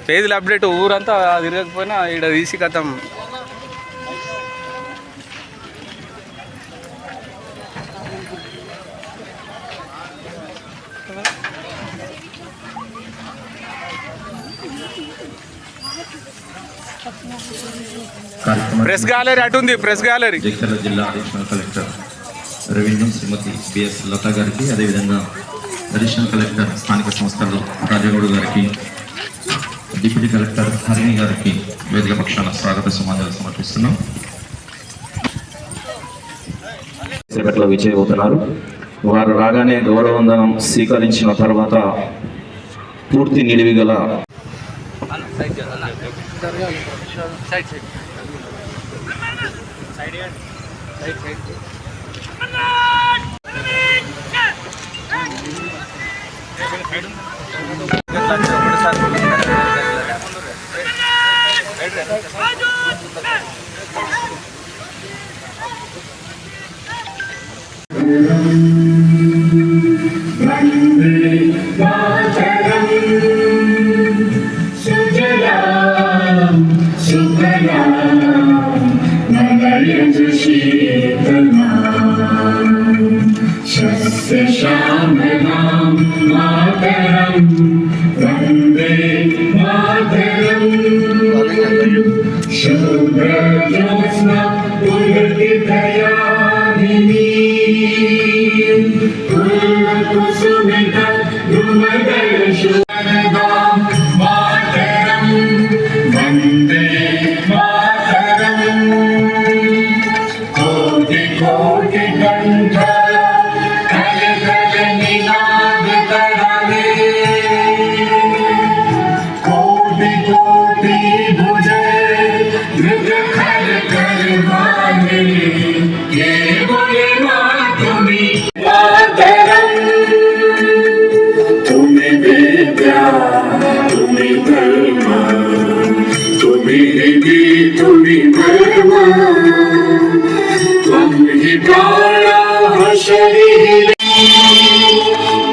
పేజీలు అప్డేట్ ఊరంతా తిరగకపోయినా ఇక్కడ తీసి కథం. ప్రెస్ గ్యాలరీ అటుంది. ప్రెస్ గ్యాలరీ జగిత్యాల జిల్లా additional collector revenue Shrimati BS Latha గారికి, అదేవిధంగా అడిషనల్ కలెక్టర్ స్థానిక సంస్థలు రాజగౌడ్ గారికి, డిప్యూటీ కలెక్టర్ హరిణి గారికి వేదిక పక్షాన స్వాగత సమాధానాలు సమర్పిస్తున్నాం. సేపట్లో విజయవుతున్నారు. వారు రాగానే గౌరవవందనం స్వీకరించిన తర్వాత పూర్తి నిడివి గల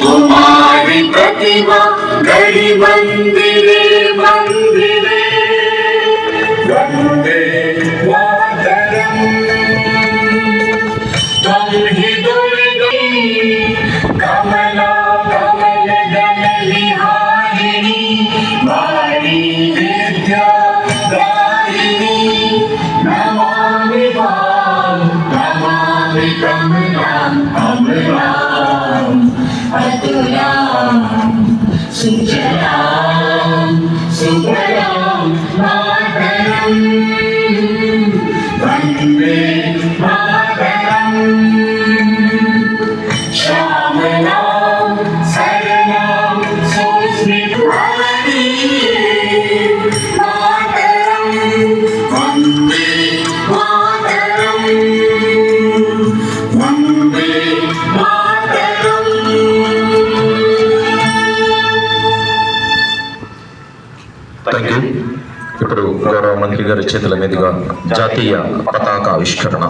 तुम्हारी प्रतिमा गढ़ी मंदिरे मंदिरे वंदे मातरम। तुम ही दुर्गे कमला कमल दल विहारिणी वाणी विद्या दायिनी नमामि मां नमामि कमलां अमलां अतुलां सुजलां सुफलां मातरं वन्दे मातरं। श्यामलां सरलां सुस्मितां मातरं वन्दे मातरं वन्दे मातरं। Thank you. ఇప్పుడు గౌరవ మంత్రి గారి చేతుల మీదుగా జాతీయ పతాక ఆవిష్కరణ.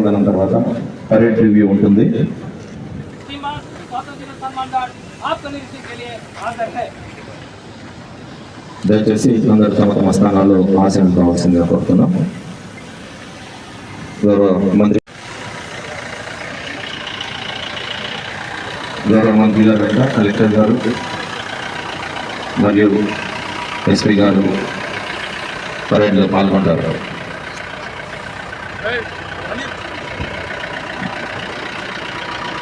సమాధానం తర్వాత పరేడ్ రివ్యూ ఉంటుంది. దయచేసి అందరూ తమ తమ స్థానాల్లో ఆశయం కావాల్సిందిగా కోరుతున్నాం. గౌరవ మంత్రి గారు వెంట కలెక్టర్ గారు మరియు ఎస్పీ గారు పరేడ్లో పాల్గొంటారు.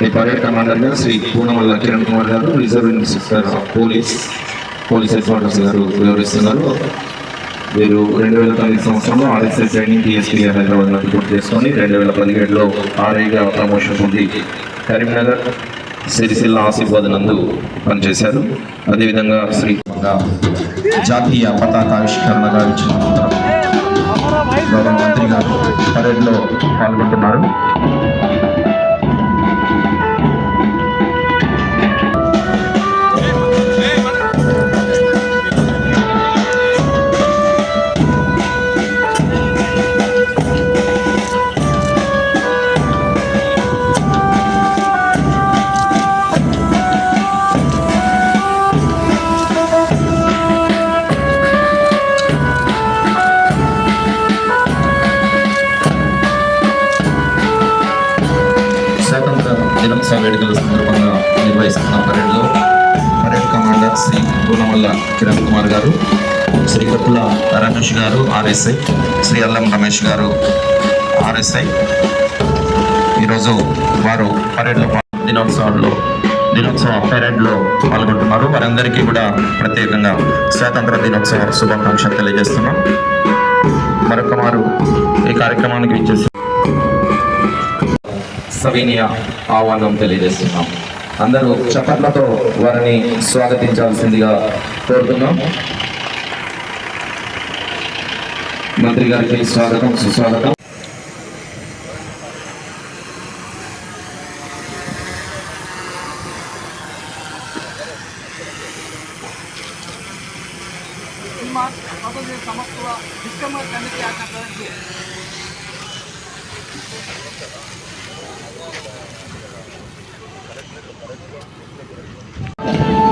ఈ పరేడ్ కమాండర్ గారు శ్రీ పూనమల్ల కిరణ్ కుమార్ గారు, reserve inspector police head quarters గారు వివరిస్తున్నారు. వీరు 2009 సంవత్సరంలో ఆర్ఎస్ఐ ట్రైనింగ్ టీఎస్పీ హైదరాబాద్లో పూర్తి చేసుకొని 2017లో ఆర్ఐగా ప్రమోషన్ పొంది కరీంనగర్, సిరిసిల్ల, ఆసిఫాబాద్ నందు పనిచేశారు. అదేవిధంగా శ్రీ జాతీయ పతాకావిష్కరణ గావించిన గౌరవ మంత్రి గారు పరేడ్లో పాల్గొంటున్నారు. దినోత్సవ వేడుకల సందర్భంగా నిర్వహిస్తున్న పరేడ్ కమాండర్ శ్రీ పూనమల్ల కిరణ్ కుమార్ గారు, శ్రీ కప్పుల రమేష్ గారు ఆర్ఎస్ఐ, శ్రీ అల్లం రమేష్ గారు ఆర్ఎస్ఐ ఈరోజు వారు పరేడ్లో దినోత్సవ పరేడ్లో పాల్గొంటున్నారు. వారందరికీ కూడా ప్రత్యేకంగా స్వాతంత్ర దినోత్సవ శుభాకాంక్షలు తెలియజేస్తున్నాం. మరొక మారు ఈ కార్యక్రమానికి విచ్చేసి సవినీయ ఆహ్వానం తెలియజేస్తున్నాం. అందరూ చప్పట్లతో వారిని స్వాగతించాల్సిందిగా కోరుతున్నాం. మంత్రి గారికి స్వాగతం, సుస్వాగతం.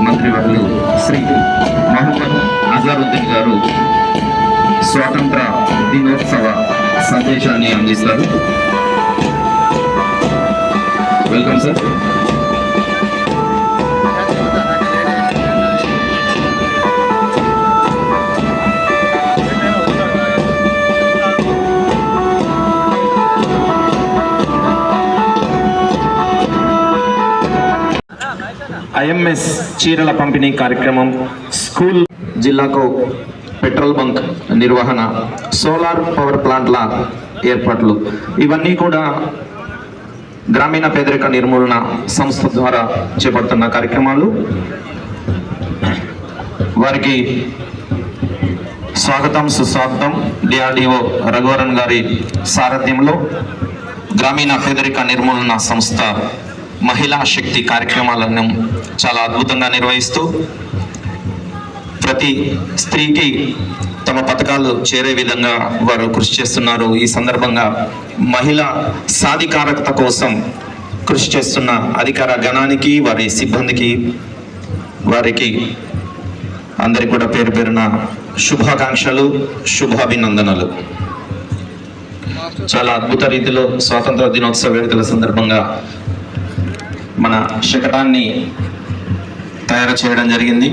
మంత్రివర్యులు శ్రీ మహమ్మద్ అజారుద్దీన్ గారు స్వాతంత్ర దినోత్సవ సందేశాన్ని అందిస్తారు. Welcome sir. ఐఎంఎస్ చీరల పంపిణీ కార్యక్రమం, స్కూల్, జిల్లాకు పెట్రోల్ బంక్ నిర్వహణ, సోలార్ పవర్ ప్లాంట్ల ఏర్పాట్లు, ఇవన్నీ కూడా గ్రామీణ పేదరిక నిర్మూలన సంస్థ ద్వారా చేపడుతున్న కార్యక్రమాలు. వారికి స్వాగతం, సుస్వాగతం. డిఆర్డిఓ రఘువరన్ గారి సారథ్యంలో గ్రామీణ పేదరిక నిర్మూలన సంస్థ మహిళా శక్తి కార్యక్రమాలను చాలా అద్భుతంగా నిర్వహిస్తూ ప్రతి స్త్రీకి తమ పథకాలు చేరే విధంగా వారు కృషి చేస్తున్నారు. ఈ సందర్భంగా మహిళా సాధికారత కోసం కృషి చేస్తున్న అధికార గణానికి, వారి సిబ్బందికి, వారికి అందరికీ కూడా పేరు పేరున శుభాకాంక్షలు, శుభాభినందనలు. చాలా అద్భుత రీతిలో స్వాతంత్ర దినోత్సవ వేడుకల సందర్భంగా మన శకటాన్ని తయారు చేయడం జరిగింది.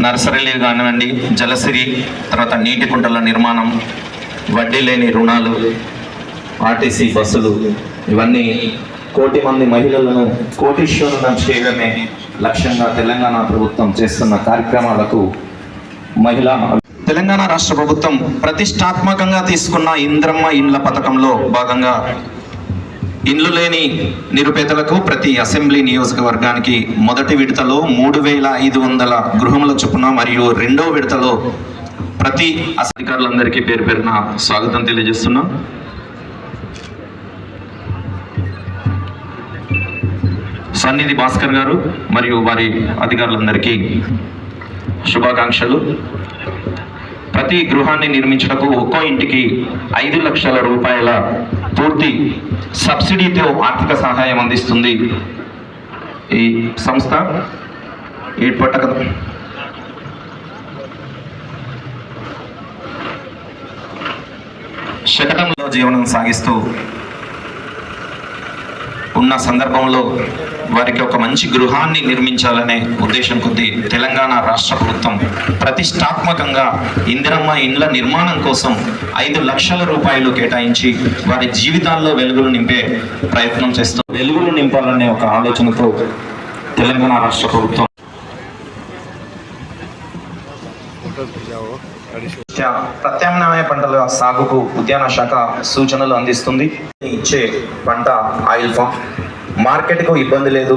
నర్సరీలు కానివ్వండి, జలసిరి, తర్వాత నీటి కుంటల నిర్మాణం, వడ్డీ లేని రుణాలు, ఆర్టీసీ బస్సులు, ఇవన్నీ 1 కోటి మంది మహిళలను కోటీశ్వరులను చేయడమే లక్ష్యంగా తెలంగాణ ప్రభుత్వం చేస్తున్న కార్యక్రమాలకు తెలంగాణ రాష్ట్ర ప్రభుత్వం ప్రతిష్టాత్మకంగా తీసుకున్న ఇంద్రమ్మ ఇండ్ల పథకంలో భాగంగా ఇండ్లు లేని నిరుపేదలకు ప్రతి అసెంబ్లీ నియోజకవర్గానికి మొదటి విడతలో 3500 గృహముల చొప్పున మరియు రెండో విడతలో ప్రతి అధికారులందరికీ పేరు పేరున స్వాగతం తెలియజేస్తున్నాం. సన్నిధి భాస్కర్ గారు మరియు వారి అధికారులందరికీ శుభాకాంక్షలు. ప్రతి గృహాన్ని నిర్మించడానికి ఒక్కో ఇంటికి 5 లక్షల రూపాయల పూర్తి సబ్సిడీతో ఆర్థిక సహాయం అందిస్తుంది ఈ సంస్థ. శకటంలో జీవనం సాగిస్తూ ఉన్న సందర్భంలో వారికి ఒక మంచి గృహాన్ని నిర్మించాలనే ఉద్దేశం కొద్దీ తెలంగాణ రాష్ట్ర ప్రభుత్వం ప్రతిష్టాత్మకంగా ఇందిరమ్మ ఇండ్ల నిర్మాణం కోసం 5 లక్షల రూపాయలు కేటాయించి వారి జీవితాల్లో వెలుగులు నింపే ప్రయత్నం చేస్తూ వెలుగులు నింపాలనే ఒక ఆలోచనతో తెలంగాణ రాష్ట్ర ప్రభుత్వం ప్రత్యామ్నాయ పంటల సాగుకు ఉద్యాన శాఖ సూచనలు అందిస్తుంది. ఇచ్చే పంట ఆయిల్ ఫామ్, మార్కెట్కు ఇబ్బంది లేదు,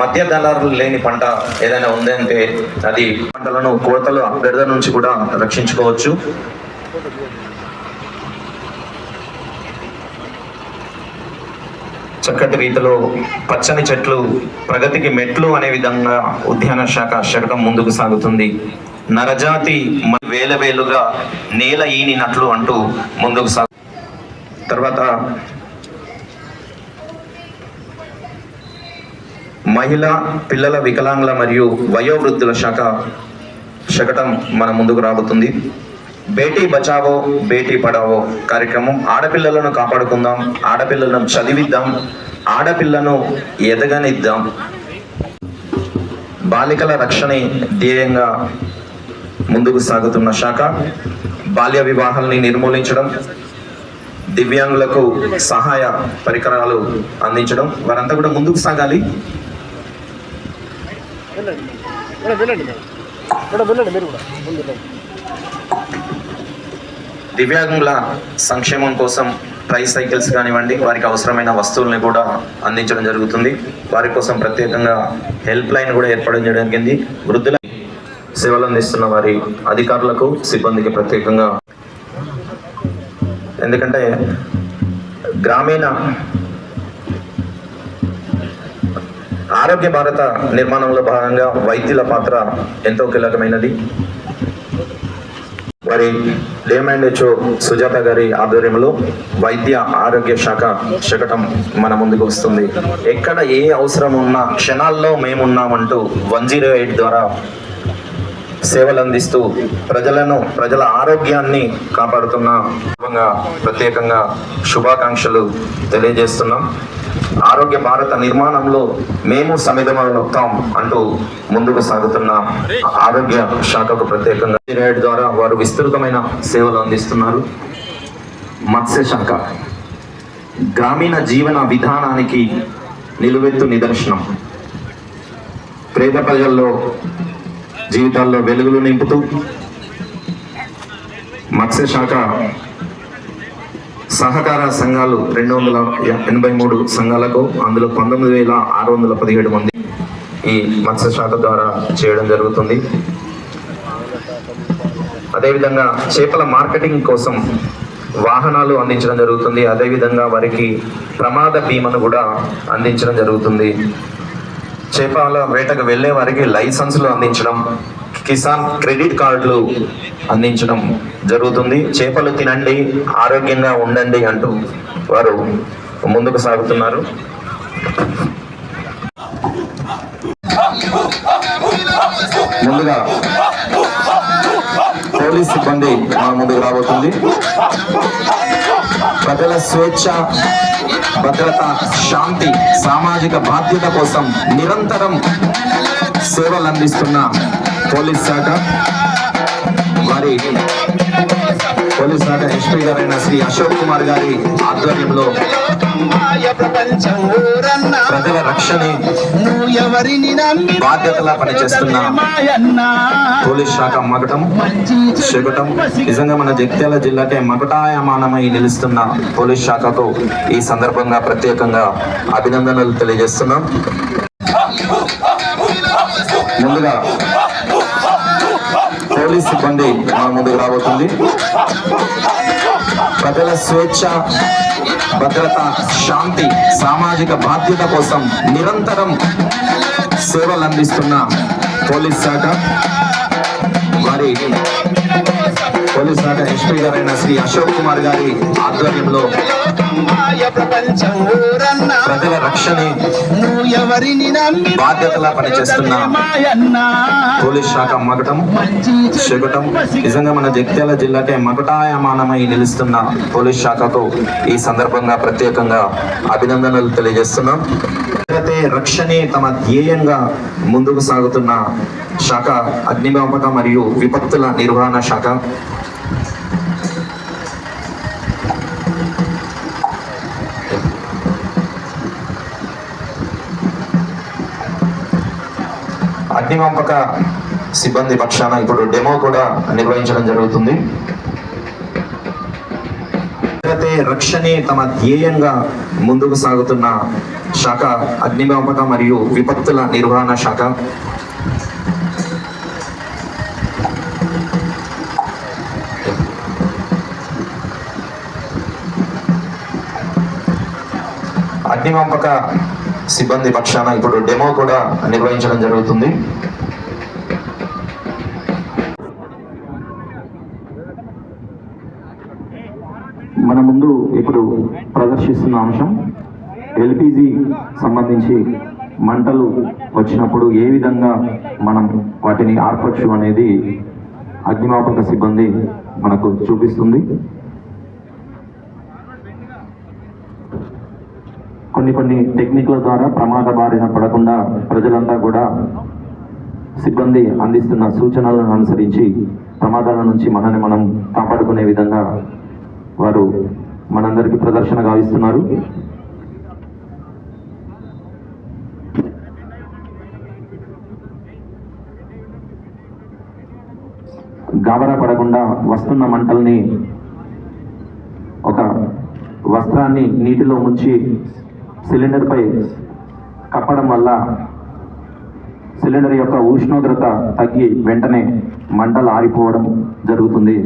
మధ్య దళారులు లేని పంట ఏదైనా ఉందంటే అది పంటలను కోతలు బెడద నుంచి కూడా రక్షించుకోవచ్చు. చక్కటి రీతిలో పచ్చని చెట్లు ప్రగతికి మెట్లు అనే విధంగా ఉద్యాన శాఖ శకటం ముందుకు సాగుతుంది. నరజాతి వేల వేలుగా నేల ఈనినట్లు అంటూ ముందుకు సాగు. తర్వాత మహిళా, పిల్లల, వికలాంగుల మరియు వయోవృద్ధుల శాఖ శకటం మన ముందుకు రాబోతుంది. బేటీ బచావో బేటీ పడావో కార్యక్రమం. ఆడపిల్లలను కాపాడుకుందాం, ఆడపిల్లలను చదివిద్దాం, ఆడపిల్లను ఎదగనిద్దాం. బాలికల రక్షణే ధ్యేయంగా ముందుకు సాగుతున్న శాఖ. బాల్య వివాహాలని నిర్మూలించడం, దివ్యాంగులకు సహాయ పరికరాలు అందించడం, వారంతా కూడా ముందుకు సాగాలి. దివ్యాంగుల సంక్షేమం కోసం ట్రై సైకిల్స్ కానివ్వండి, వారికి అవసరమైన వస్తువుల్ని కూడా అందించడం జరుగుతుంది. వారి కోసం ప్రత్యేకంగా హెల్ప్ లైన్ కూడా ఏర్పాటు చేయడం జరిగింది. వృద్ధుల సేవలు అందిస్తున్న వారి అధికారులకు, సిబ్బందికి ప్రత్యేకంగా, ఎందుకంటే గ్రామీణ ఆరోగ్య భారత నిర్మాణంలో భాగంగా వైద్యుల పాత్ర ఎంతో కీలకమైనది. వారి DMHO సుజాత గారి ఆధ్వర్యంలో వైద్య ఆరోగ్య శాఖ శకటం మన ముందుకు వస్తుంది. ఎక్కడ ఏ అవసరం ఉన్నా క్షణాల్లో మేమున్నామంటూ 108 ద్వారా సేవలు అందిస్తూ ప్రజల ఆరోగ్యాన్ని కాపాడుతున్న ప్రత్యేకంగా శుభాకాంక్షలు తెలియజేస్తున్నాం. ఆరోగ్య భారత నిర్మాణంలో మేము సమిధమవుతాం అంటూ ముందుకు సాగుతున్న ఆరోగ్య శాఖకు ప్రత్యేకంగా ద్వారా వారు విస్తృతమైన సేవలు అందిస్తున్నారు. మత్స్య శాఖ గ్రామీణ జీవన విధానానికి నిలువెత్తు నిదర్శనం. పేద ప్రజల్లో జీవితాల్లో వెలుగులు నింపుతూ మత్స్య శాఖ సహకార సంఘాలు 283 సంఘాలకు, అందులో 19,617 మంది ఈ మత్స్య శాఖ ద్వారా చేయడం జరుగుతుంది. అదేవిధంగా చేపల మార్కెటింగ్ కోసం వాహనాలు అందించడం జరుగుతుంది. అదేవిధంగా వారికి ప్రమాద బీమాను కూడా అందించడం జరుగుతుంది. చేపల వేటకు వెళ్ళే వారికి లైసెన్సులు అందించడం, కిసాన్ క్రెడిట్ కార్డులు అందించడం జరుగుతుంది. చేపలు తినండి, ఆరోగ్యంగా ఉండండి అంటూ వారు ముందుకు సాగుతున్నారు. ముందుగా పోలీస్ సిబ్బంది ముందుకు రాబోతుంది. ప్రజల స్వేచ్ఛ, భద్రత, శాంతి, సామాజిక బాధ్యత కోసం నిరంతరం సేవలు అందిస్తున్న పోలీస్ శాఖ, వారి పోలీస్ శాఖ ఎస్పీ గారైన శ్రీ అశోక్ కుమార్ గారి ఆధ్వర్యంలో ప్రజల రక్షణే బాధ్యతలా పనిచేస్తున్న పోలీస్ శాఖ శకటం నిజంగా మన జగిత్యాల జిల్లాకే మకుటాయమానమై నిలుస్తున్న పోలీస్ శాఖకు ఈ సందర్భంగా ప్రత్యేకంగా అభినందనలు తెలియజేస్తున్నాం. ముందుగా పోలీస్ సిబ్బంది ముందుకు రాబోతుంది. ప్రజల స్వేచ్ఛ, భద్రత, శాంతి, సామాజిక బాధ్యత కోసం నిరంతరం సేవలు అందిస్తున్న పోలీస్ శాఖ, వారి పోలీస్ శాఖ ఎస్పీ గారైన శ్రీ అశోక్ కుమార్ గారి ఆధ్వర్యంలో ప్రజల రక్షణ బాధ్యతలా పనిచేస్తున్న పోలీస్ శాఖ మగటం శకటం నిజంగా మన జగిత్యాల జిల్లాకే మకటాయమానమై నిలుస్తున్న పోలీస్ శాఖకు ఈ సందర్భంగా ప్రత్యేకంగా అభినందనలు తెలియజేస్తున్నాం. రక్షణే తమ ధ్యేయంగా ముందుకు సాగుతున్న శాఖ అగ్నిమాపక మరియు విపత్తుల నిర్వహణ శాఖ. అగ్నిమాపక సిబ్బంది పక్షాన ఇప్పుడు డెమో కూడా నిర్వహించడం జరుగుతుంది. రక్షణే తమ ధ్యేయంగా ముందుకు సాగుతున్న శాఖ అగ్నిమాపక మరియు విపత్తుల నిర్వహణ శాఖ. అగ్నిమాపక సిబ్బంది పక్షాన ఇప్పుడు డెమో కూడా నిర్వహించడం జరుగుతుంది. మన ముందు ఇప్పుడు ప్రదర్శిస్తున్న అంశం ఎల్పిజి సంబంధించి మంటలు వచ్చినప్పుడు ఏ విధంగా మనం వాటిని ఆర్పచ్చు అనేది అగ్నిమాపక సిబ్బంది మనకు చూపిస్తుంది. కొన్ని టెక్నిక్ల ద్వారా ప్రమాద బారిన పడకుండా ప్రజలంతా కూడా సిబ్బంది అందిస్తున్న సూచనలను అనుసరించి ప్రమాదాల నుంచి మనల్ని మనం కాపాడుకునే విధంగా వారు మనందరికీ ప్రదర్శన గావిస్తున్నారు. గాబరా పడకుండా వస్తున్న మంటల్ని ఒక వస్త్రాన్ని నీటిలో ముంచి సిలిండర్పై కప్పడం వల్ల సిలిండర్ యొక్క ఉష్ణోగ్రత తగ్గి వెంటనే మంటలు ఆరిపోవడం జరుగుతుంది.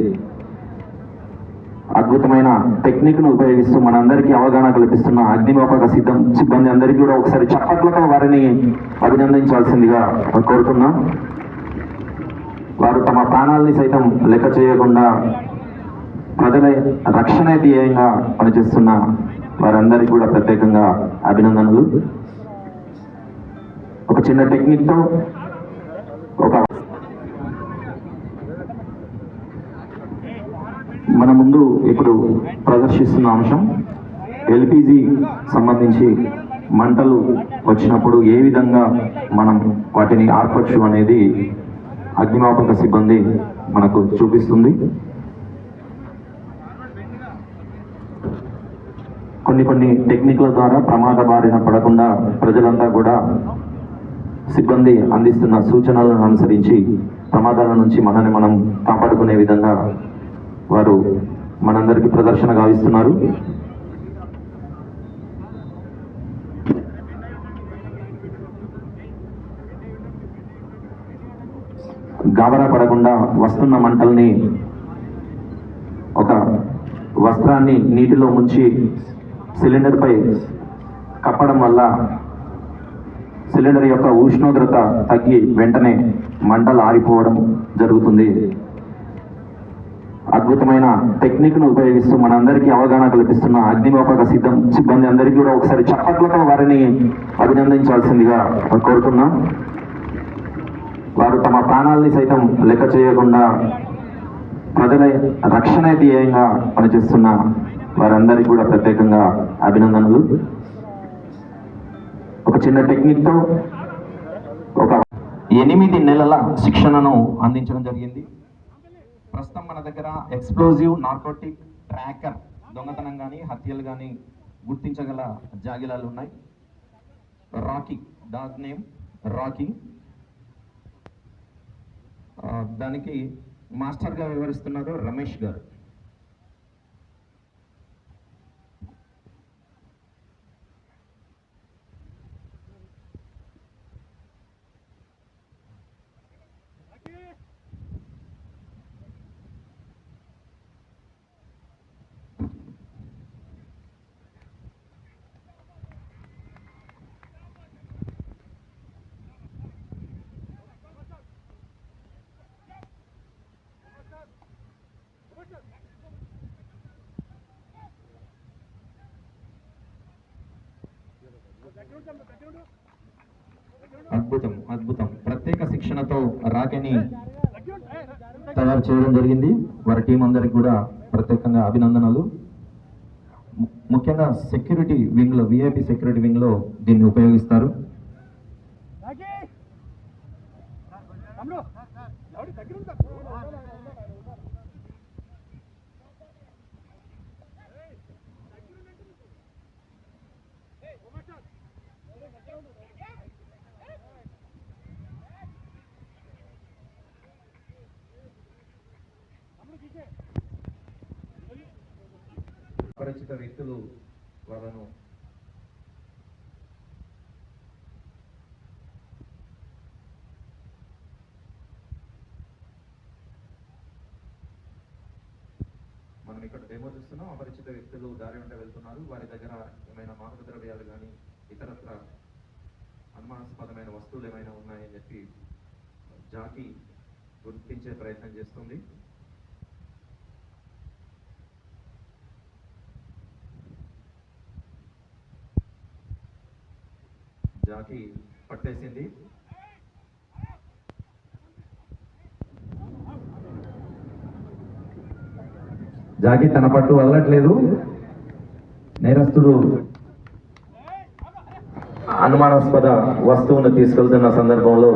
అద్భుతమైన టెక్నిక్ను ఉపయోగిస్తూ మనందరికీ అవగాహన కల్పిస్తున్న అగ్నిమాపక సిబ్బంది అందరికీ కూడా ఒకసారి చప్పట్లతో వారిని అభినందించాల్సిందిగా కోరుతున్నాం. వారు తమ ప్రాణాలని సైతం లెక్క చేయకుండా ప్రజల రక్షణ ధ్యేయంగా పనిచేస్తున్న వారందరికీ కూడా ప్రత్యేకంగా అభినందనలు. ఒక చిన్న టెక్నిక్తో మన ముందు ఇప్పుడు ప్రదర్శిస్తున్న అంశం ఎల్పిజి సంబంధించి మంటలు వచ్చినప్పుడు ఏ విధంగా మనం వాటిని ఆర్పచ్చు అనేది అగ్నిమాపక సిబ్బంది మనకు చూపిస్తుంది. కొన్ని టెక్నిక్ల ద్వారా ప్రమాద బారిన పడకుండా ప్రజలంతా కూడా సిబ్బంది అందిస్తున్న సూచనలను అనుసరించి ప్రమాదాల నుంచి మనల్ని మనం కాపాడుకునే విధంగా వారు మనందరికీ ప్రదర్శన గావిస్తున్నారు. గాబరా పడకుండా వస్తున్న మంటల్ని ఒక వస్త్రాన్ని నీటిలో ముంచి సిలిండర్పై కప్పడం వల్ల సిలిండర్ యొక్క ఉష్ణోగ్రత తగ్గి వెంటనే మంటలు ఆరిపోవడం జరుగుతుంది. అద్భుతమైన టెక్నిక్ను ఉపయోగిస్తూ మనందరికీ అవగాహన కల్పిస్తున్న అగ్నిమాపక సిబ్బంది అందరికీ కూడా ఒకసారి చప్పట్లతో వారిని అభినందించాల్సిందిగా కోరుతున్నాం. వారు తమ ప్రాణాలని సైతం లెక్క చేయకుండా ప్రజల రక్షణ ధ్యేయంగా పనిచేస్తున్న వారందరికీ కూడా ప్రత్యేకంగా అభినందనలు. ఒక చిన్న టెక్నిక్తో 8 నెలల శిక్షణను అందించడం జరిగింది. ప్రస్తుతం మన దగ్గర ఎక్స్ప్లోజివ్ నార్కోటిక్ ట్రాకర్ దొంగతనం కానీ హత్యలు కానీ గుర్తించగల జాగిలాలు ఉన్నాయి. Rocky, dog name Rocky. దానికి మాస్టర్గా వివరిస్తున్నారు రమేష్ గారు. అద్భుతం అద్భుతం. ప్రత్యేక శిక్షణతో రాకెని తయారు చేయడం జరిగింది. వారి టీం అందరికి కూడా ప్రత్యేకంగా అభినందనలు. ముఖ్యంగా సెక్యూరిటీ వింగ్ లో, విఐపి సెక్యూరిటీ వింగ్ లో దీన్ని ఉపయోగిస్తారు. అపరిచిత వ్యక్తులు వాళ్ళను మనం ఇక్కడ డెమో చూస్తున్నాం. అపరిచిత వ్యక్తులు దారి వెంట వెళ్తున్నారు. వారి దగ్గర ఏమైనా మాదక ద్రవ్యాలు కానీ ఇతరత్ర అనుమానాస్పదమైన వస్తువులు ఏమైనా ఉన్నాయని చెప్పి జాకీ గుర్తించే ప్రయత్నం చేస్తుంది. జాకీ పట్టేసింది. జాకీ తన పట్టు వదలట్లేదు. నేరస్తుడు అనుమానాస్పద వస్తువును తీసుకెళ్తున్న సందర్భంలో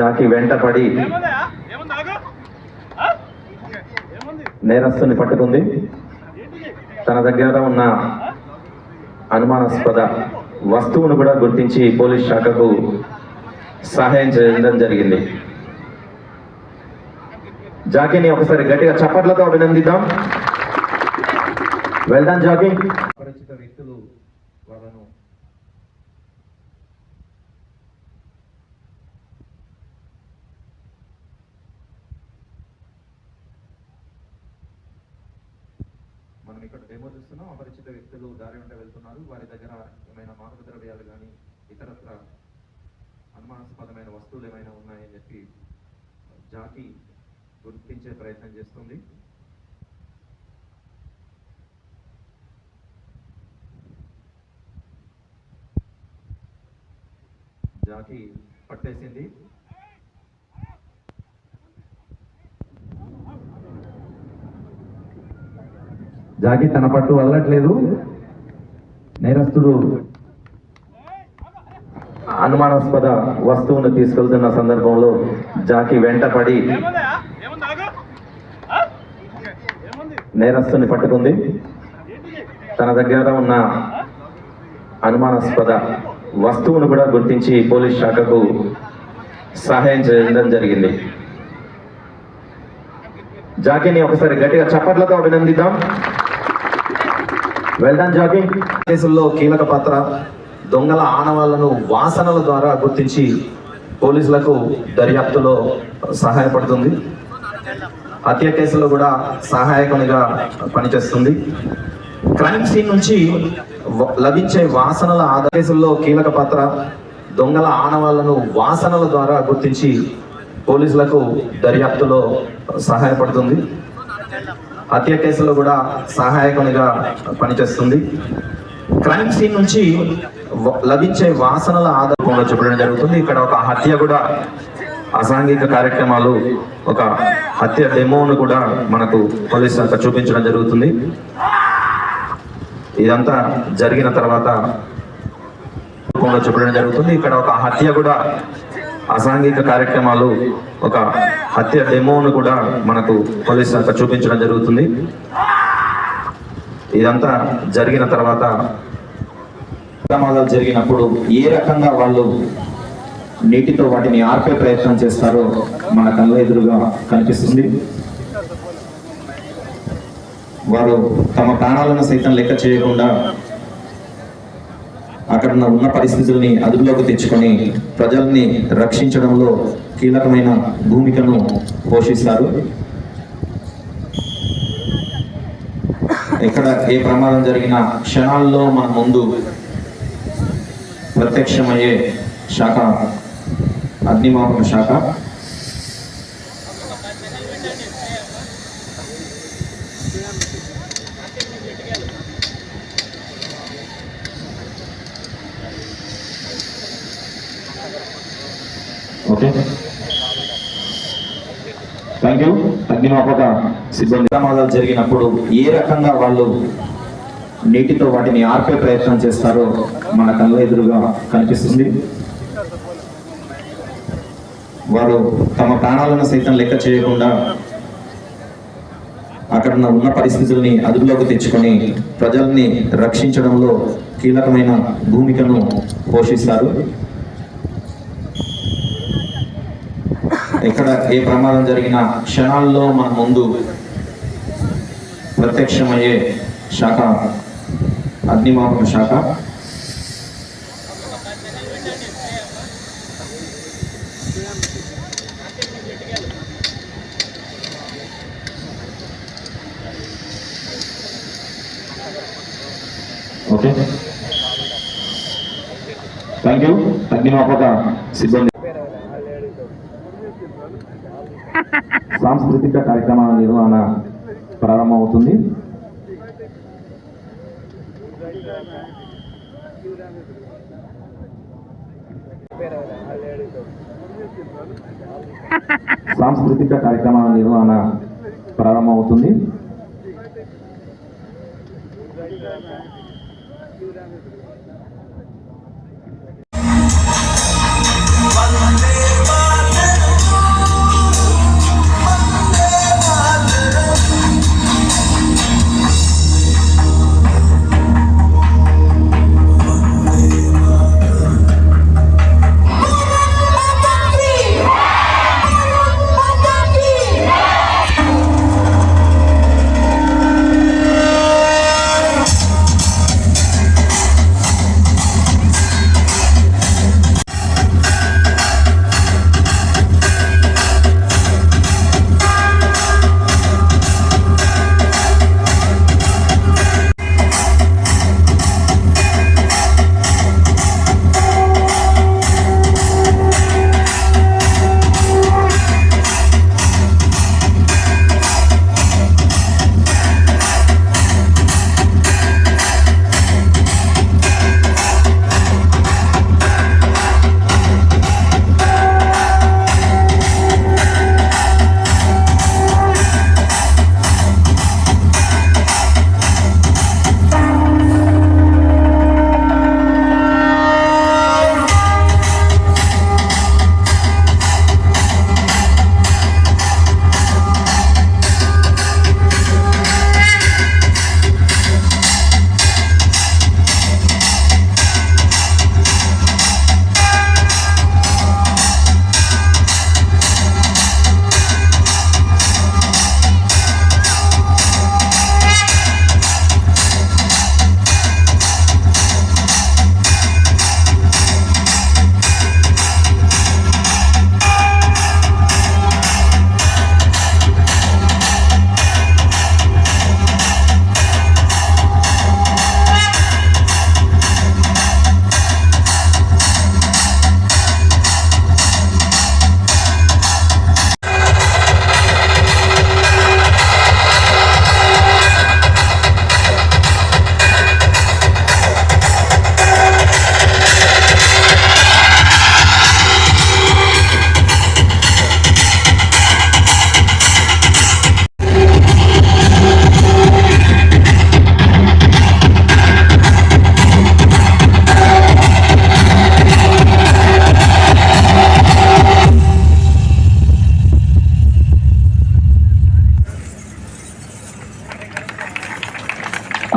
జాకీ వెంటపడి నేరస్తుని పట్టుకుంది. తన దగ్గర ఉన్న అనుమానాస్పద వస్తువును కూడా గుర్తించి పోలీస్ శాఖకు సహాయం చేయడం జరిగింది. జాకీని ఒకసారి గట్టిగా చప్పట్లతో అభినందిద్దాం. Well done Jackie. అపరిచిత వ్యక్తులు వాళ్ళను మనం ఇక్కడ డెమో చూస్తున్నాం. అపరిచిత వ్యక్తులు దారి వెంట వెళ్తున్నారు. వారి దగ్గర ఏమైనా మాదక ద్రవ్యాలు కానీ ఇతరత్ర అనుమానాస్పదమైన వస్తువులు ఏమైనా ఉన్నాయని చెప్పి జాకీ గుర్తించే ప్రయత్నం చేస్తుంది. జాకీ పట్టేసింది. జాకీ తన పట్టు వదలట్లేదు. నేరస్తుడు అనుమానాస్పద వస్తువును తీసుకెళ్తున్న సందర్భంలో జాకీ వెంటపడి నేరస్తుని పట్టుకుంది. తన దగ్గర ఉన్న అనుమానాస్పద వస్తువును కూడా గుర్తించి పోలీస్ శాఖకు సహాయం చేయడం జరిగింది. జాకీని ఒకసారి గట్టిగా చప్పట్లతో అభినందిద్దాం. Well done Jackie. కేసుల్లో కీలక పాత్ర. దొంగల ఆనవాళ్లను వాసనల ద్వారా గుర్తించి పోలీసులకు దర్యాప్తులో సహాయపడుతుంది. హత్య కేసులో కూడా సహాయకునిగా పనిచేస్తుంది. క్రైమ్ సీన్ నుంచి లభించే వాసనల కేసుల్లో కీలక పాత్ర. దొంగల ఆనవాళ్లను వాసనల ద్వారా గుర్తించి పోలీసులకు దర్యాప్తులో సహాయపడుతుంది. హత్య కేసులో కూడా సహాయకునిగా పనిచేస్తుంది. క్రైమ్ సీన్ నుంచి లభించే వాసనల ఆధారంగా చెప్పడం జరుగుతుంది. ఇక్కడ ఒక హత్య కూడా, అసాంఘిక కార్యక్రమాలు, ఒక హత్య డెమోను కూడా మనకు పోలీసులు చూపించడం జరుగుతుంది. ఇదంతా జరిగిన తర్వాత చెప్పడం జరుగుతుంది. ఇక్కడ ఒక హత్య కూడా, అసాంఘిక కార్యక్రమాలు, ఒక హత్య డెమోను కూడా మనకు పోలీసులు చూపించడం జరుగుతుంది. ఇదంతా జరిగిన తర్వాత ప్రమాదాలు జరిగినప్పుడు ఏ రకంగా వాళ్ళు నీటితో వాటిని ఆర్పే ప్రయత్నం చేస్తారో మన కళ్ళ ఎదురుగా కనిపిస్తుంది. వారు తమ ప్రాణాలను సైతం లెక్క చేయకుండా అక్కడ ఉన్న పరిస్థితుల్ని అదుపులోకి తెచ్చుకొని ప్రజల్ని రక్షించడంలో కీలకమైన భూమికను పోషిస్తారు. ఎక్కడ ఏ ప్రమాదం జరిగినా క్షణాల్లో మన ముందు ప్రత్యక్షమయ్యే శాఖ అగ్నిమాపక శాఖ. Okay, thank you. అగ్నిమాపక సిబ్బంది ప్రమాదాలు జరిగినప్పుడు ఏ రకంగా వాళ్ళు నీటితో వాటిని ఆర్పే ప్రయత్నం చేస్తారో మన కళ్ళ ఎదురుగా కనిపిస్తుంది. వారు తమ ప్రాణాలను సైతం లెక్క చేయకుండా అక్కడ ఉన్న పరిస్థితుల్ని అదుపులోకి తెచ్చుకొని ప్రజల్ని రక్షించడంలో కీలకమైన భూమికను పోషిస్తారు. ఎక్కడ ఏ ప్రమాదం జరిగినా క్షణాల్లో మన ముందు ప్రత్యక్షమయ్యే శాఖ అగ్నిమాపక శాఖ. Okay, thank you. అగ్నిమాపక సిబ్బంది సాంస్కృతిక కార్యక్రమాల నిర్వహణ ప్రారంభమవుతుంది. సాంస్కృతిక కార్యక్రమాల నిర్వహణ ప్రారంభమవుతుంది.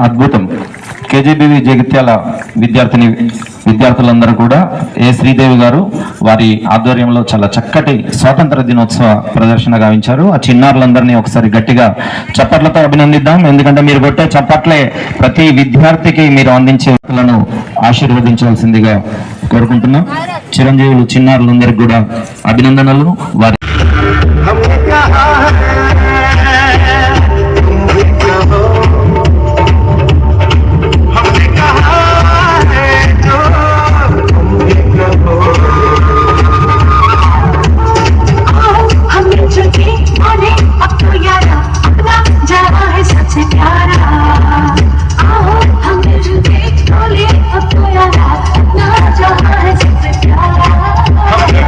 అద్భుతం. కేజీబీవి జగిత్యాల విద్యార్థులందరూ కూడా ఏ శ్రీదేవి గారు వారి ఆధ్వర్యంలో చాలా చక్కటి స్వాతంత్ర దినోత్సవ ప్రదర్శన గావించారు. ఆ చిన్నారులందరినీ ఒకసారి గట్టిగా చప్పట్లతో అభినందిద్దాం. ఎందుకంటే మీరు కొట్టే చప్పట్లే ప్రతి విద్యార్థికి మీరు అందించే వ్యక్తులను ఆశీర్వదించవలసిందిగా కోరుకుంటున్నాం. చిరంజీవులు చిన్నారులందరికీ కూడా అభినందనలు. వారి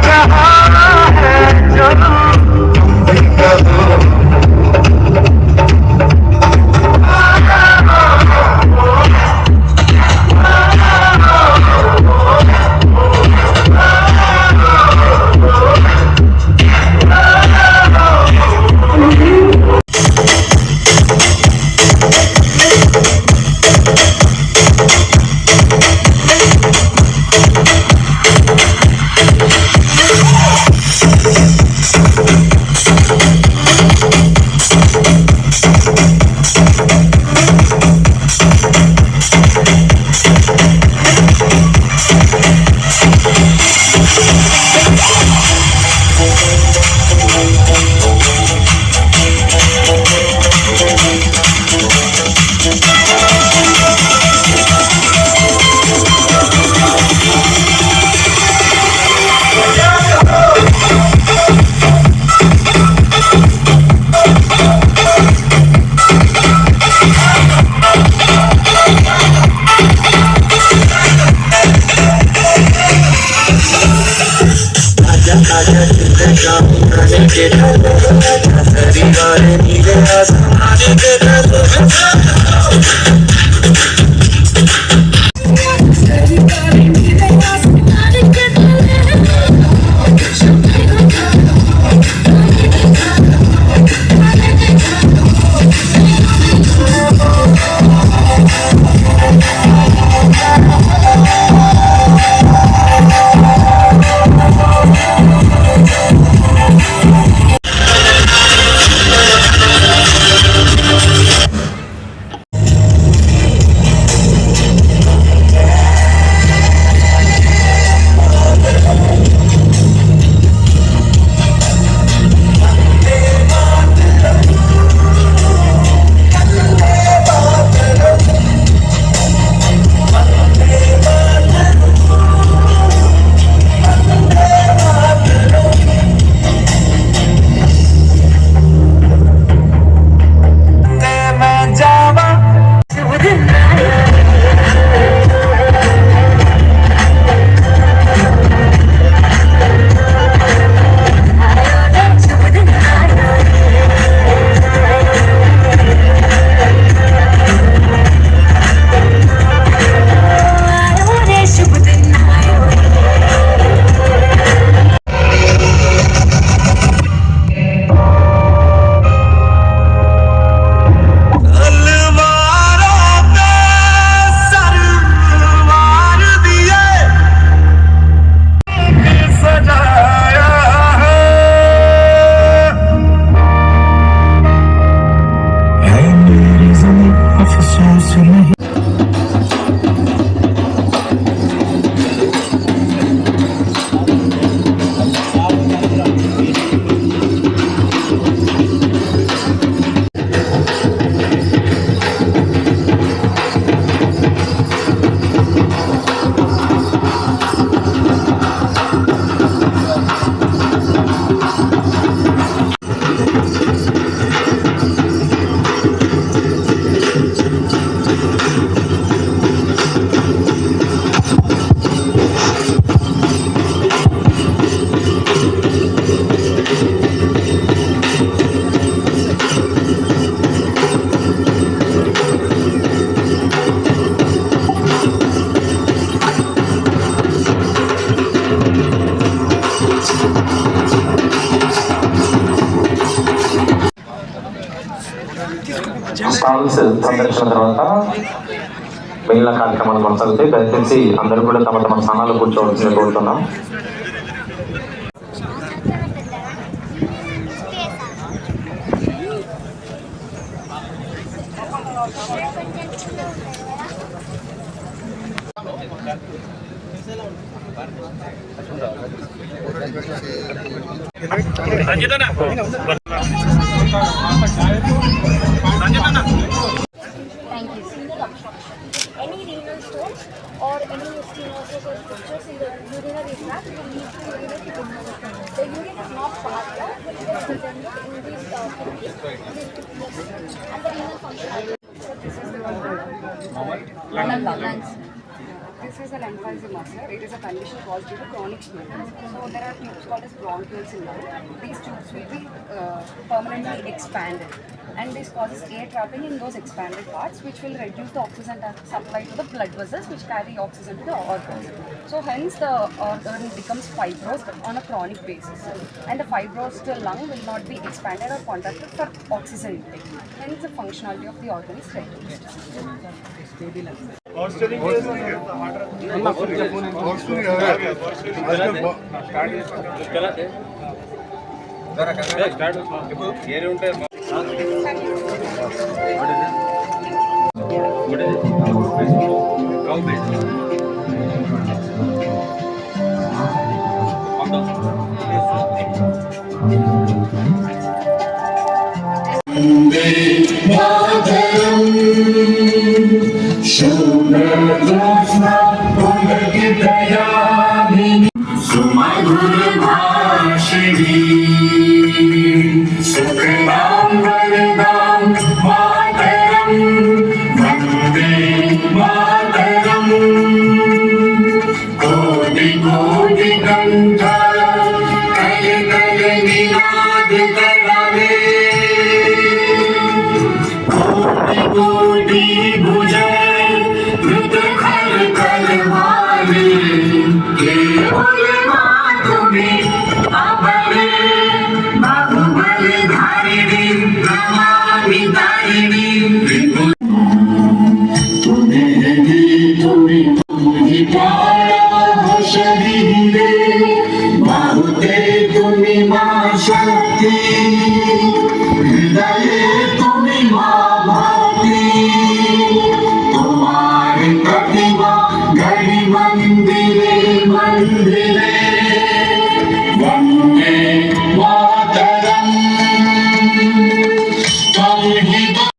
प्यारा के ढल परिवार नीले आसमान के ढल స్టాల్స్ సందర్శన తర్వాత మిగిలిన కార్యక్రమాలు కొనసాగుతాయి. దయచేసి అందరూ కూడా తమ తమ స్థానాలు కూర్చోవలసింది కోరుతున్నాం. Thank you. Any renal stones or any stenosis or structures in the urinary tract will lead to urinary incontinence. The urine is not passed out, but it is contained in these kidneys and the renal function. This is the lungs. This is an emphysema, sir. It is a condition caused due to chronic smoking. So there are tubes called as bronchioles in lung. These tubes will be permanently expanded, and this causes air trapping in those expanded parts, which will reduce the oxygen supply to the blood vessels, which carry oxygen to the organs. So hence the organ becomes fibrous on a chronic basis, and the fibrous lung will not be expanded or contracted for oxygen intake. Hence the functionality of the organ is reduced. सुमधुर भाषिणी